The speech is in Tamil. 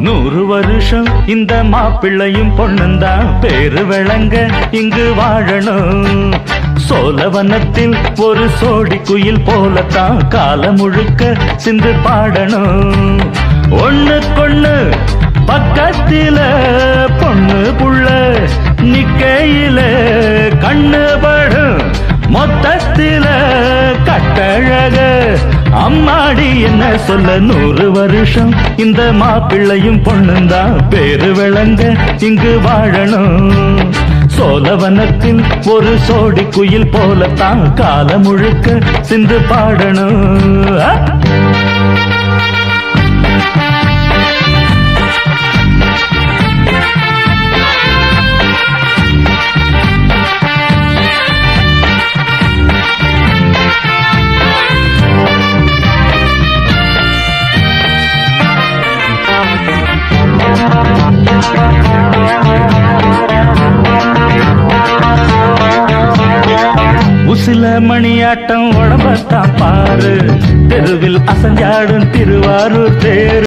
நூறு வருஷம் இந்த மாப்பிள்ளையும் பொண்ணுந்தான் பேரு விளங்க இங்கு வாழணும். சோழவனத்தில் ஒரு சோடி குயில் போலத்தான் காலம் முழுக்க சிந்து பாடணும். ஒண்ணுக்கொண்ணு பக்கத்தில பொண்ணு புள்ள நிக்கையில கண்ணு படும் மொத்தத்தில கட்டழக அம்மாடி என்ன சொல்ல. 100 வருஷம் இந்த மாப்பிள்ளையும் பொண்ணுந்தான் பேரு விளங்க இங்கு வாழணும். சோழவனத்தில் ஒரு சோடி குயில் போலத்தான் காலம் முழுக்க சிந்து பாடணும். உசில மணியாட்டம் உடம்பத்தான் பாரு, தெருவில் அசஞ்சாடும் திருவாரூர் தேர்.